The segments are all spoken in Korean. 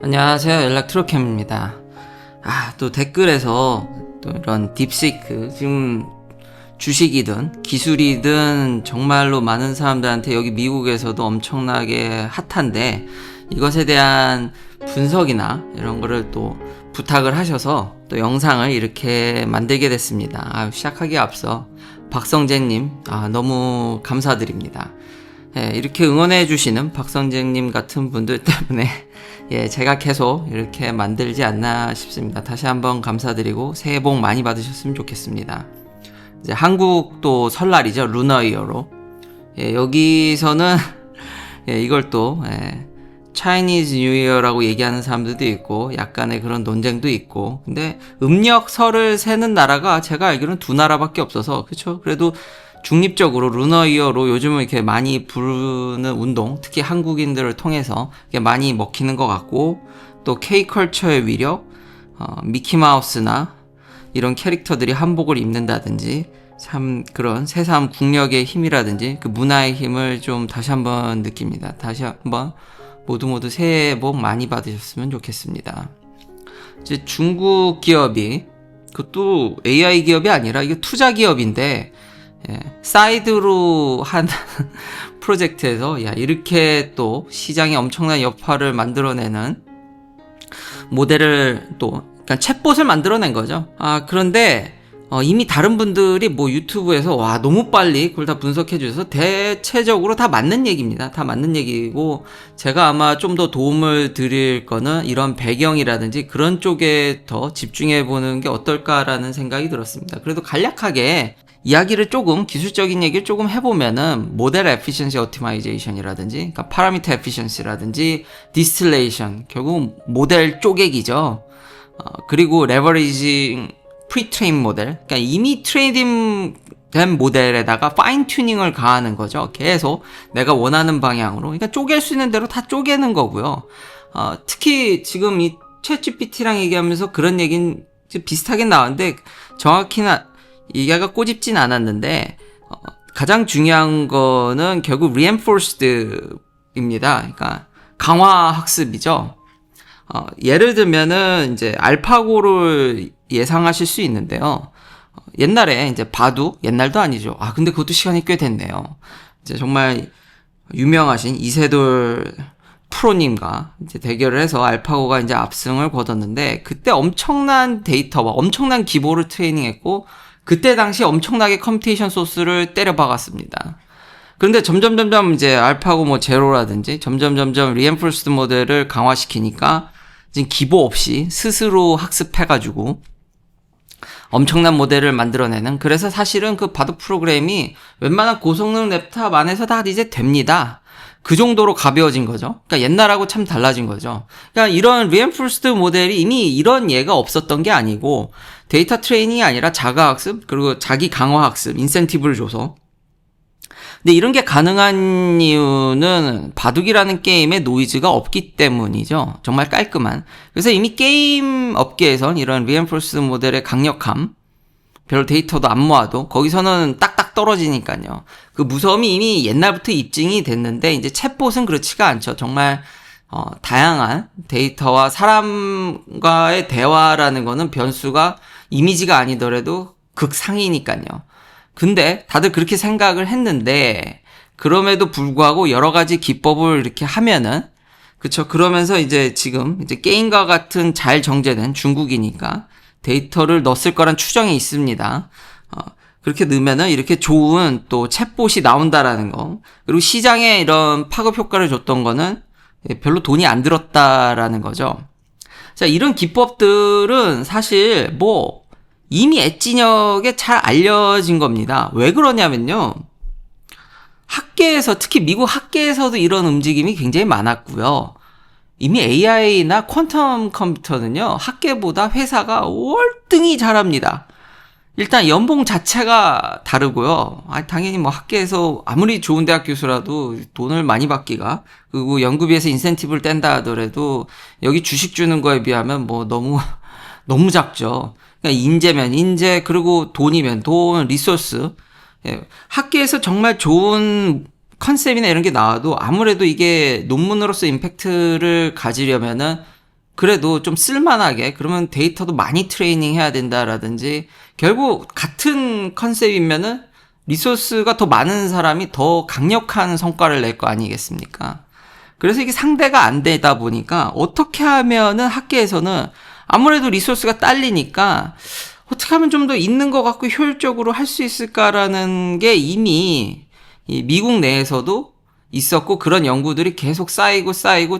안녕하세요. 엘렉트로캠입니다. 또 댓글에서 또 이런 딥시크, 지금 주식이든 기술이든 정말로 많은 사람들한테 여기 미국에서도 엄청나게 핫한데, 이것에 대한 분석이나 이런 거를 또 부탁을 하셔서 또 영상을 이렇게 만들게 됐습니다. 시작하기에 앞서 박성재님, 너무 감사드립니다. 이렇게 응원해 주시는 박성재님 같은 분들 때문에 제가 계속 이렇게 만들지 않나 싶습니다. 다시 한번 감사드리고 새해 복 많이 받으셨으면 좋겠습니다. 이제 한국도 설날이죠. 루너 이어로. 여기서는 이걸 또 차이니즈 뉴 이어라고 얘기하는 사람들도 있고 약간의 그런 논쟁도 있고, 근데 음력 설을 세는 나라가 제가 알기로는 두 나라밖에 없어서, 그렇죠? 그래도 중립적으로 루너 이어로 요즘은 이렇게 많이 부르는 운동, 특히 한국인들을 통해서 많이 먹히는 것 같고, 또 K컬처의 위력, 미키마우스나 이런 캐릭터들이 한복을 입는다든지, 참 그런 새삼 국력의 힘이라든지 그 문화의 힘을 좀 다시 한번 느낍니다. 다시 한번 모두 새해 복 많이 받으셨으면 좋겠습니다. 이제 중국 기업이, 그것도 AI 기업이 아니라 이게 투자 기업인데, 사이드로 한 프로젝트에서 이렇게 또 시장에 엄청난 여파를 만들어내는 모델을 또, 그러니까 챗봇을 만들어낸 거죠. 그런데 이미 다른 분들이 뭐 유튜브에서 너무 빨리 그걸 다 분석해 주셔서 대체적으로 다 맞는 얘기입니다. 다 맞는 얘기고, 제가 아마 좀 더 도움을 드릴 거는 이런 배경이라든지 그런 쪽에 더 집중해 보는 게 어떨까라는 생각이 들었습니다. 그래도 간략하게 이야기를 조금, 기술적인 얘기를 조금 해보면은 모델 에피션시 오티마이제이션이라든지, 그러니까 파라미터 에피션시라든지 디스틸레이션, 결국 모델 쪼개기죠. 그리고 레버리징 프리트레인 모델, 그러니까 이미 트레이딩 된 모델에다가 파인 튜닝을 가하는 거죠. 계속 내가 원하는 방향으로, 그러니까 쪼갤 수 있는 대로 다 쪼개는 거고요. 특히 지금 이 챗GPT랑 얘기하면서 그런 얘기는 비슷하게 나왔는데, 정확히는 얘기가 꼬집진 않았는데, 가장 중요한 거는 결국 reinforced입니다. 그러니까 강화 학습이죠. 예를 들면은 이제 알파고를 예상하실 수 있는데요. 옛날에 이제 바둑, 옛날도 아니죠. 근데 그것도 시간이 꽤 됐네요. 이제 정말 유명하신 이세돌 프로님과 이제 대결을 해서 알파고가 이제 압승을 거뒀는데, 그때 엄청난 데이터와 엄청난 기보를 트레이닝했고, 그때 당시 엄청나게 컴퓨테이션 소스를 때려 박았습니다. 그런데 점점 이제 알파고 뭐 제로라든지 점점 리엔포스드 모델을 강화시키니까 지금 기보 없이 스스로 학습해가지고 엄청난 모델을 만들어내는, 그래서 사실은 그 바둑 프로그램이 웬만한 고성능 랩탑 안에서 다 이제 됩니다. 그 정도로 가벼워진 거죠. 그러니까 옛날하고 참 달라진 거죠. 그러니까 이런 reinforced 모델이 이미 이런 예가 없었던 게 아니고, 데이터 트레이닝이 아니라 자가 학습, 그리고 자기 강화 학습, 인센티브를 줘서. 근데 이런 게 가능한 이유는 바둑이라는 게임에 노이즈가 없기 때문이죠. 정말 깔끔한. 그래서 이미 게임 업계에선 이런 reinforced 모델의 강력함, 별 데이터도 안 모아도 거기서는 딱딱 떨어지니까요. 그 무서움이 이미 옛날부터 입증이 됐는데, 이제 챗봇은 그렇지가 않죠. 정말 다양한 데이터와 사람과의 대화라는 거는 변수가 이미지가 아니더라도 극상이니까요. 근데 다들 그렇게 생각을 했는데, 그럼에도 불구하고 여러 가지 기법을 이렇게 하면은, 그쵸, 그러면서 이제 지금 이제 게임과 같은 잘 정제된, 중국이니까 데이터를 넣었을 거란 추정이 있습니다. 그렇게 넣으면은 이렇게 좋은 또 챗봇이 나온다라는 거. 그리고 시장에 이런 파급 효과를 줬던 거는 별로 돈이 안 들었다라는 거죠. 자, 이런 기법들은 사실 뭐 이미 엣지력에 잘 알려진 겁니다. 왜 그러냐면요, 학계에서, 특히 미국 학계에서도 이런 움직임이 굉장히 많았고요. 이미 AI나 퀀텀 컴퓨터는요, 학계보다 회사가 월등히 잘합니다. 일단 연봉 자체가 다르고요. 당연히 뭐 학계에서 아무리 좋은 대학 교수라도 돈을 많이 받기가, 그리고 연구비에서 인센티브를 뗀다 하더라도 여기 주식 주는 거에 비하면 뭐 너무 작죠. 그러니까 인재면 인재, 그리고 돈이면 돈, 리소스. 학계에서 정말 좋은 컨셉이나 이런 게 나와도 아무래도 이게 논문으로서 임팩트를 가지려면은 그래도 좀 쓸만하게, 그러면 데이터도 많이 트레이닝 해야 된다라든지, 결국 같은 컨셉이면은 리소스가 더 많은 사람이 더 강력한 성과를 낼 거 아니겠습니까? 그래서 이게 상대가 안 되다 보니까 어떻게 하면은 학계에서는 아무래도 리소스가 딸리니까 어떻게 하면 좀 더 있는 것 같고 효율적으로 할 수 있을까라는 게 이미 이 미국 내에서도 있었고, 그런 연구들이 계속 쌓이고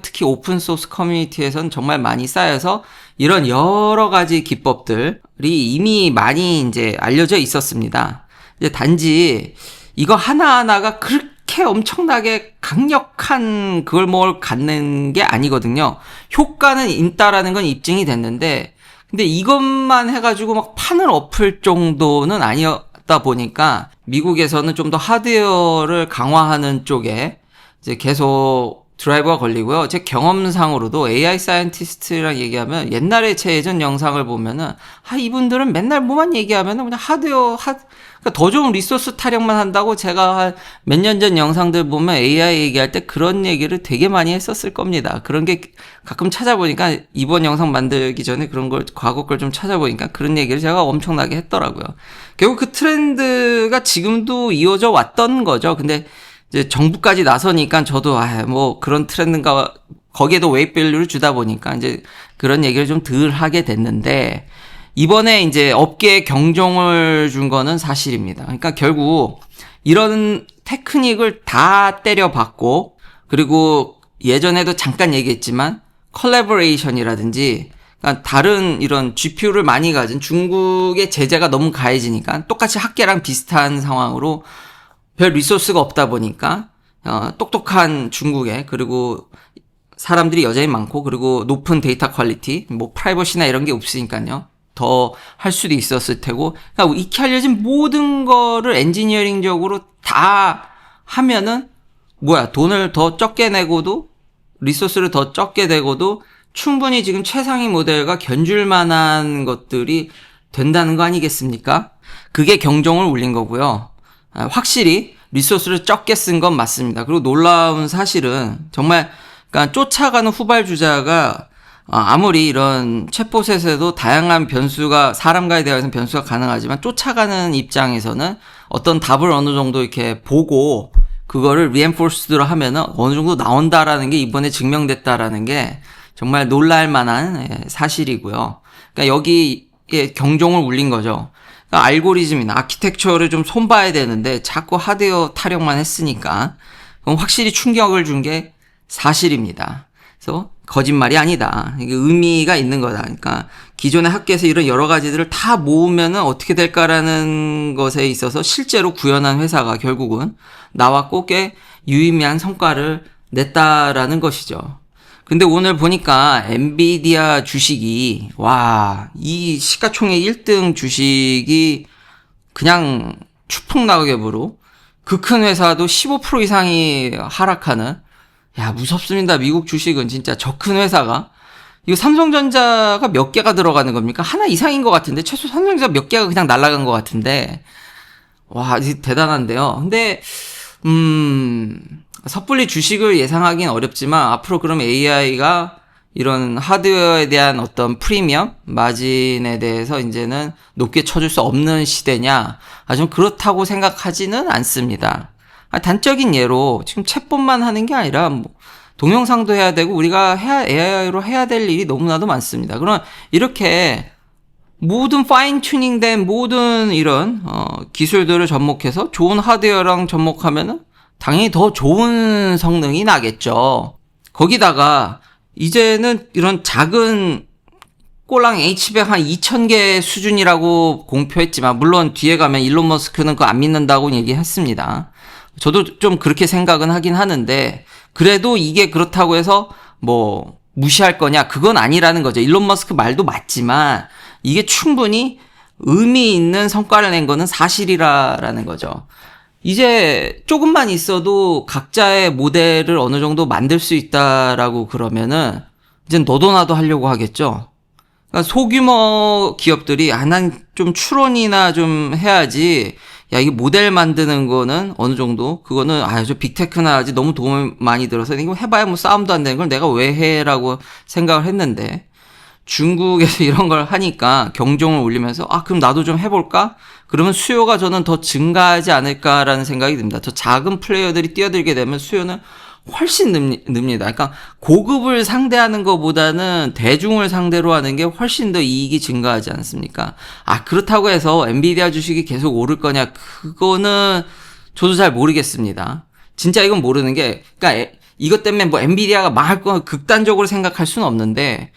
특히 오픈소스 커뮤니티에서는 정말 많이 쌓여서 이런 여러 가지 기법들이 이미 많이 이제 알려져 있었습니다. 이제 단지 이거 하나하나가 그렇게 엄청나게 강력한 그걸 뭘 갖는 게 아니거든요. 효과는 있다라는 건 입증이 됐는데, 근데 이것만 해가지고 막 판을 엎을 정도는 아니었다 보니까 미국에서는 좀 더 하드웨어를 강화하는 쪽에 이제 계속 드라이버가 걸리고요. 제 경험상으로도 AI 사이언티스트랑 얘기하면, 옛날에 제 예전 영상을 보면은 이분들은 맨날 뭐만 얘기하면은 그냥 그러니까 더 좋은 리소스 타령만 한다고, 제가 한 몇 년 전 영상들 보면 AI 얘기할 때 그런 얘기를 되게 많이 했었을 겁니다. 그런 게 가끔 찾아보니까, 이번 영상 만들기 전에 그런 걸 과거 걸 좀 찾아보니까 그런 얘기를 제가 엄청나게 했더라고요. 결국 그 트렌드가 지금도 이어져 왔던 거죠. 근데 이제 정부까지 나서니까 저도 뭐 그런 트렌드인가, 거기에도 웨이트 밸류를 주다 보니까 이제 그런 얘기를 좀 덜 하게 됐는데, 이번에 이제 업계에 경종을 준 거는 사실입니다. 그러니까 결국 이런 테크닉을 다 때려봤고, 그리고 예전에도 잠깐 얘기했지만 컬래버레이션이라든지, 그러니까 다른 이런 GPU를 많이 가진 중국의 제재가 너무 가해지니까 똑같이 학계랑 비슷한 상황으로 별 리소스가 없다 보니까 똑똑한 중국에, 그리고 사람들이 여전히 많고, 그리고 높은 데이터 퀄리티, 뭐 프라이버시나 이런 게 없으니까요, 더 할 수도 있었을 테고, 그러니까 익히 알려진 모든 거를 엔지니어링적으로 다 하면은 돈을 더 적게 내고도, 리소스를 더 적게 내고도 충분히 지금 최상위 모델과 견줄 만한 것들이 된다는 거 아니겠습니까? 그게 경종을 울린 거고요. 확실히 리소스를 적게 쓴 건 맞습니다. 그리고 놀라운 사실은, 정말 그러니까 쫓아가는 후발주자가 아무리 이런 챗봇에서도 다양한 변수가, 사람과의 대화에서는 변수가 가능하지만, 쫓아가는 입장에서는 어떤 답을 어느 정도 이렇게 보고 그거를 리엔포스드로 하면은 어느 정도 나온다라는 게 이번에 증명됐다라는 게 정말 놀랄 만한 사실이고요. 그러니까 여기에 경종을 울린 거죠. 그러니까 알고리즘이나 아키텍처를 좀 손봐야 되는데 자꾸 하드웨어 타령만 했으니까 그건 확실히 충격을 준 게 사실입니다. 그래서 거짓말이 아니다. 이게 의미가 있는 거다. 그러니까 기존의 학계에서 이런 여러 가지들을 다 모으면은 어떻게 될까라는 것에 있어서 실제로 구현한 회사가 결국은 나왔고 꽤 유의미한 성과를 냈다라는 것이죠. 근데 오늘 보니까 엔비디아 주식이, 이 시가총액 1등 주식이 그냥 추풍낙엽으로, 그 큰 회사도 15% 이상이 하락하는, 무섭습니다. 미국 주식은 진짜 저 큰 회사가. 이거 삼성전자가 몇 개가 들어가는 겁니까? 하나 이상인 것 같은데, 최소 삼성전자 몇 개가 그냥 날아간 것 같은데, 대단한데요. 근데, 섣불리 주식을 예상하기는 어렵지만, 앞으로 그럼 AI가 이런 하드웨어에 대한 어떤 프리미엄, 마진에 대해서 이제는 높게 쳐줄 수 없는 시대냐? 좀 그렇다고 생각하지는 않습니다. 단적인 예로 지금 챗봇만 하는 게 아니라 동영상도 해야 되고 우리가 AI로 해야 될 일이 너무나도 많습니다. 그럼 이렇게 모든 파인 튜닝된 모든 이런 기술들을 접목해서 좋은 하드웨어랑 접목하면은 당연히 더 좋은 성능이 나겠죠. 거기다가 이제는 이런 작은 꼴랑 H100 한 2,000개 수준이라고 공표했지만, 물론 뒤에 가면 일론 머스크는 그거 안 믿는다고 얘기했습니다. 저도 좀 그렇게 생각은 하긴 하는데, 그래도 이게 그렇다고 해서 무시할 거냐? 그건 아니라는 거죠. 일론 머스크 말도 맞지만 이게 충분히 의미 있는 성과를 낸 거는 사실이라는 거죠. 이제 조금만 있어도 각자의 모델을 어느 정도 만들 수 있다라고 그러면은 이젠 너도 나도 하려고 하겠죠. 그러니까 소규모 기업들이 난 좀 추론이나 좀 해야지, 야, 이게 모델 만드는 거는 어느 정도, 그거는, 저 빅테크나 아직 너무 도움이 많이 들어서, 이거 해봐야 뭐 싸움도 안 되는 걸 내가 왜 해라고 생각을 했는데, 중국에서 이런 걸 하니까 경종을 울리면서, 그럼 나도 좀 해볼까? 그러면 수요가 저는 더 증가하지 않을까라는 생각이 듭니다. 더 작은 플레이어들이 뛰어들게 되면 수요는 훨씬 늡니다. 그러니까 고급을 상대하는 것보다는 대중을 상대로 하는 게 훨씬 더 이익이 증가하지 않습니까? 그렇다고 해서 엔비디아 주식이 계속 오를 거냐? 그거는 저도 잘 모르겠습니다. 진짜 이건 모르는 게, 그러니까 이것 때문에 뭐 엔비디아가 망할 거 극단적으로 생각할 수는 없는데,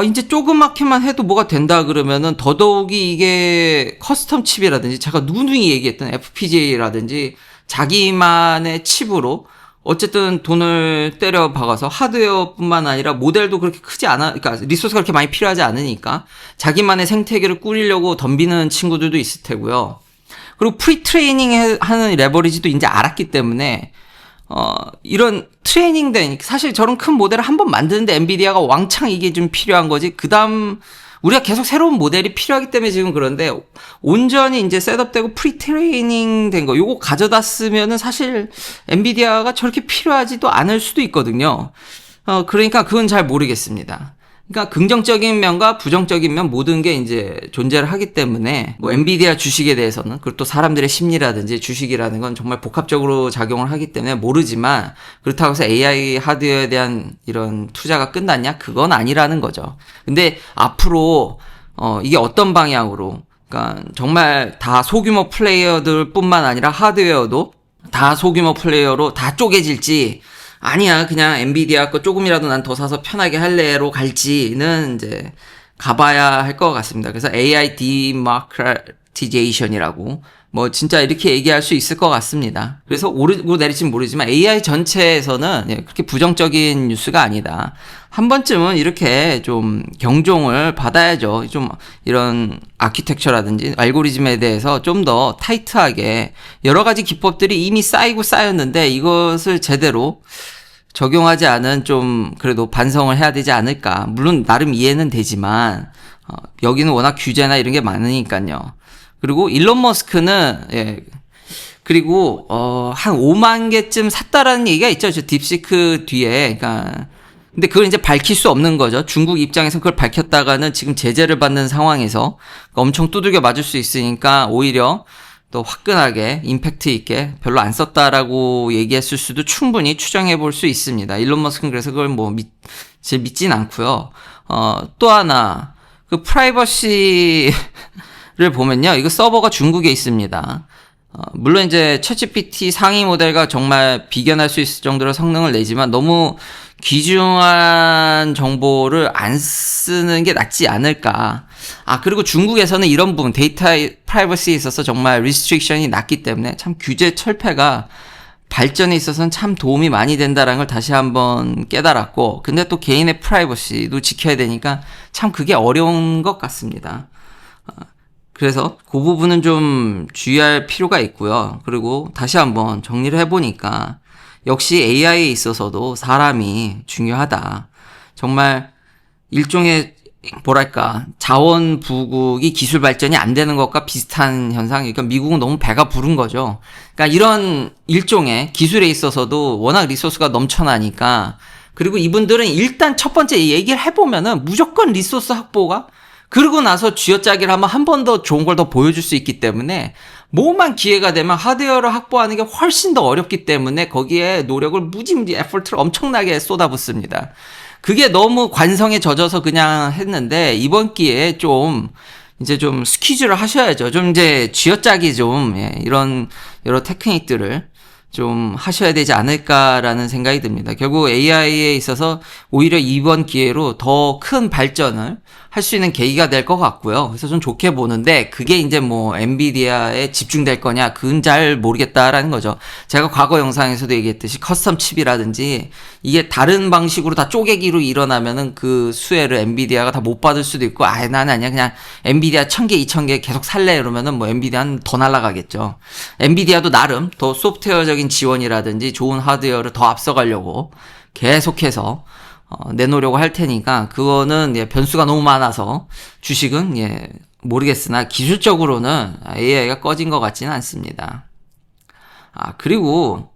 이제 조그맣게만 해도 뭐가 된다 그러면은 더더욱이 이게 커스텀 칩이라든지 제가 누누이 얘기했던 FPGA라든지 자기만의 칩으로 어쨌든 돈을 때려 박아서 하드웨어뿐만 아니라 모델도 그렇게 크지 않아, 그러니까 리소스가 그렇게 많이 필요하지 않으니까 자기만의 생태계를 꾸리려고 덤비는 친구들도 있을 테고요. 그리고 프리트레이닝 하는 레버리지도 이제 알았기 때문에 이런 트레이닝 된, 사실 저런 큰 모델을 한번 만드는데 엔비디아가 왕창 이게 좀 필요한 거지. 그 다음, 우리가 계속 새로운 모델이 필요하기 때문에 지금 그런데, 온전히 이제 셋업되고 프리트레이닝 된 거, 요거 가져다 쓰면은 사실 엔비디아가 저렇게 필요하지도 않을 수도 있거든요. 그러니까 그건 잘 모르겠습니다. 그러니까 긍정적인 면과 부정적인 면 모든 게 이제 존재를 하기 때문에 뭐 엔비디아 주식에 대해서는, 그리고 또 사람들의 심리라든지 주식이라는 건 정말 복합적으로 작용을 하기 때문에 모르지만, 그렇다고 해서 AI 하드웨어에 대한 이런 투자가 끝났냐? 그건 아니라는 거죠. 근데 앞으로 이게 어떤 방향으로, 그러니까 정말 다 소규모 플레이어들 뿐만 아니라 하드웨어도 다 소규모 플레이어로 다 쪼개질지, 아니야, 그냥 엔비디아 거 조금이라도 난 더 사서 편하게 할래로 갈지는 이제 가봐야 할 것 같습니다. 그래서 AI democratization이라고 뭐 진짜 이렇게 얘기할 수 있을 것 같습니다. 그래서 오르고 내릴지는 모르지만 AI 전체에서는 그렇게 부정적인 뉴스가 아니다. 한 번쯤은 이렇게 좀 경종을 받아야죠. 좀 이런 아키텍처라든지 알고리즘에 대해서 좀 더 타이트하게 여러 가지 기법들이 이미 쌓이고 쌓였는데 이것을 제대로 적용하지 않은 좀 그래도 반성을 해야 되지 않을까. 물론 나름 이해는 되지만 여기는 워낙 규제나 이런 게 많으니까요. 그리고 일론 머스크는 그리고 한 5만 개쯤 샀다라는 얘기가 있죠. 저 딥시크 뒤에. 그러니까 근데 그걸 이제 밝힐 수 없는 거죠. 중국 입장에서 그걸 밝혔다가는 지금 제재를 받는 상황에서 엄청 두들겨 맞을 수 있으니까 오히려 또 화끈하게 임팩트 있게 별로 안 썼다라고 얘기했을 수도 충분히 추정해 볼 수 있습니다. 일론 머스크는 그래서 그걸 뭐 믿진 않고요. 또 하나 그 프라이버시를 보면요. 이거 서버가 중국에 있습니다. 물론 이제 챗GPT 상위 모델과 정말 비견할 수 있을 정도로 성능을 내지만 너무 귀중한 정보를 안 쓰는 게 낫지 않을까. 그리고 중국에서는 이런 부분, 데이터 프라이버시에 있어서 정말 리스트릭션이 낮기 때문에 참 규제 철폐가 발전에 있어서는 참 도움이 많이 된다는 걸 다시 한번 깨달았고, 근데 또 개인의 프라이버시도 지켜야 되니까 참 그게 어려운 것 같습니다. 그래서 그 부분은 좀 주의할 필요가 있고요. 그리고 다시 한번 정리를 해보니까 역시 AI에 있어서도 사람이 중요하다. 정말 일종의 뭐랄까 자원 부국이 기술 발전이 안 되는 것과 비슷한 현상. 그러니까 미국은 너무 배가 부른 거죠. 그러니까 이런 일종의 기술에 있어서도 워낙 리소스가 넘쳐나니까, 그리고 이분들은 일단 첫 번째 얘기를 해보면은 무조건 리소스 확보가, 그러고 나서 쥐어짜기를 하면 한 번 더 좋은 걸 더 보여줄 수 있기 때문에 뭐만 기회가 되면 하드웨어를 확보하는 게 훨씬 더 어렵기 때문에 거기에 노력을 무지무지 에포트를 엄청나게 쏟아붓습니다. 그게 너무 관성에 젖어서 그냥 했는데 이번 기회에 좀 이제 좀 스퀴즈를 하셔야죠. 좀 이제 쥐어짜기 좀 이런 여러 테크닉들을 좀 하셔야 되지 않을까라는 생각이 듭니다. 결국 AI에 있어서 오히려 이번 기회로 더 큰 발전을 할 수 있는 계기가 될 것 같고요. 그래서 좀 좋게 보는데 그게 이제 뭐 엔비디아에 집중될 거냐 그건 잘 모르겠다라는 거죠. 제가 과거 영상에서도 얘기했듯이 커스텀 칩이라든지 이게 다른 방식으로 다 쪼개기로 일어나면은 그 수혜를 엔비디아가 다 못 받을 수도 있고, 나는 아니야 그냥 엔비디아 1000개 2000개 계속 살래 이러면은 뭐 엔비디아는 더 날아가겠죠. 엔비디아도 나름 더 소프트웨어적인 지원이라든지 좋은 하드웨어를 더 앞서가려고 계속해서 내놓으려고 할 테니까 그거는 변수가 너무 많아서 주식은 모르겠으나 기술적으로는 AI가 꺼진 것 같지는 않습니다. 그리고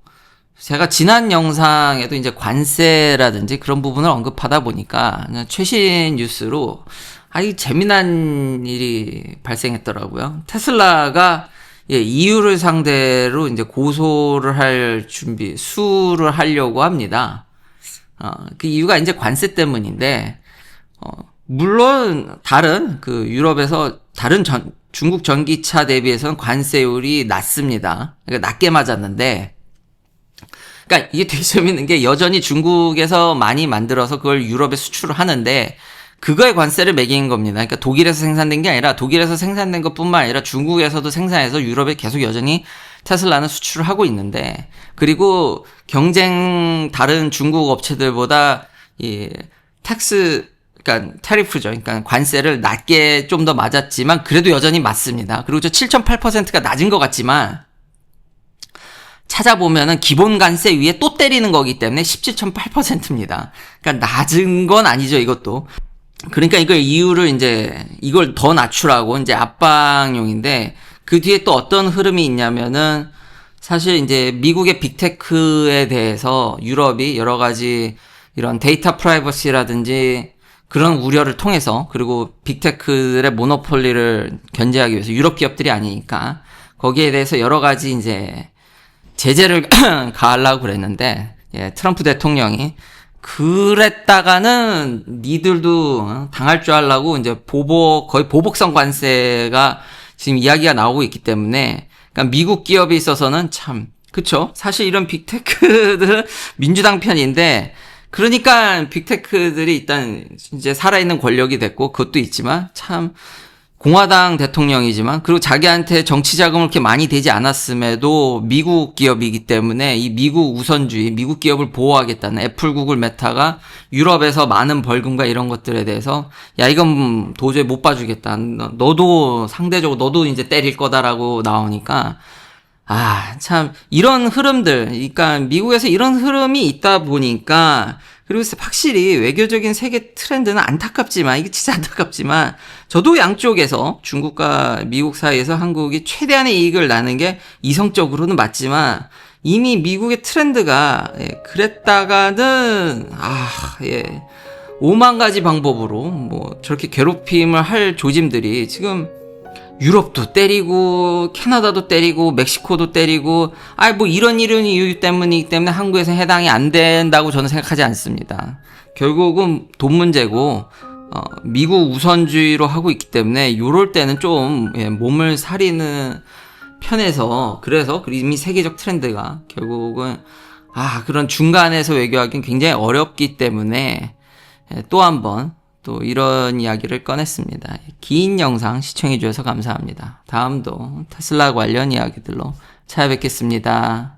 제가 지난 영상에도 이제 관세라든지 그런 부분을 언급하다 보니까 최신 뉴스로 아주 재미난 일이 발생했더라고요. 테슬라가 EU를 상대로 이제 고소를 할 수를 하려고 합니다. 그 이유가 이제 관세 때문인데, 물론 다른 유럽에서 다른 중국 전기차 대비해서는 관세율이 낮습니다. 그러니까 낮게 맞았는데, 그러니까 이게 되게 재밌는 게 여전히 중국에서 많이 만들어서 그걸 유럽에 수출을 하는데 그거에 관세를 매기는 겁니다. 그러니까 독일에서 생산된 게 아니라 독일에서 생산된 것뿐만 아니라 중국에서도 생산해서 유럽에 계속 여전히 테슬라는 수출을 하고 있는데, 그리고 다른 중국 업체들보다 그러니까 타리프죠. 그러니까 관세를 낮게 좀 더 맞았지만 그래도 여전히 맞습니다. 그리고 7.8%가 낮은 것 같지만 찾아보면은 기본 관세 위에 또 때리는 거기 때문에 17.8%입니다. 그러니까 낮은 건 아니죠, 이것도. 그러니까 이걸 더 낮추라고 이제 압박용인데, 그 뒤에 또 어떤 흐름이 있냐면은 사실 이제 미국의 빅테크에 대해서 유럽이 여러 가지 이런 데이터 프라이버시라든지 그런 우려를 통해서, 그리고 빅테크들의 모노폴리를 견제하기 위해서 유럽 기업들이 아니니까 거기에 대해서 여러 가지 이제 제재를 가하려고 그랬는데, 트럼프 대통령이 그랬다가는 니들도 당할 줄 알라고 이제 거의 보복성 관세가 지금 이야기가 나오고 있기 때문에, 그러니까 미국 기업에 있어서는 그쵸? 사실 이런 빅테크들은 민주당 편인데, 그러니까 빅테크들이 일단 이제 살아있는 권력이 됐고, 그것도 있지만 공화당 대통령이지만, 그리고 자기한테 정치 자금을 그렇게 많이 되지 않았음에도 미국 기업이기 때문에 이 미국 우선주의, 미국 기업을 보호하겠다는 애플, 구글, 메타가 유럽에서 많은 벌금과 이런 것들에 대해서 이건 도저히 못 봐주겠다. 너도 이제 때릴 거다라고 나오니까, 이런 흐름들, 그러니까 미국에서 이런 흐름이 있다 보니까, 그리고 확실히 외교적인 세계 트렌드는 이게 진짜 안타깝지만, 저도 양쪽에서 중국과 미국 사이에서 한국이 최대한의 이익을 나는 게 이성적으로는 맞지만, 이미 미국의 트렌드가, 그랬다가는, 5만 가지 방법으로, 저렇게 괴롭힘을 할 조짐들이 지금, 유럽도 때리고, 캐나다도 때리고, 멕시코도 때리고, 이런 이유 때문이기 때문에 한국에서 해당이 안 된다고 저는 생각하지 않습니다. 결국은 돈 문제고, 미국 우선주의로 하고 있기 때문에, 요럴 때는 좀, 몸을 사리는 편에서, 그래서 이미 세계적 트렌드가 결국은, 그런 중간에서 외교하기는 굉장히 어렵기 때문에, 또 한번, 또 이런 이야기를 꺼냈습니다. 긴 영상 시청해주셔서 감사합니다. 다음도 테슬라 관련 이야기들로 찾아뵙겠습니다.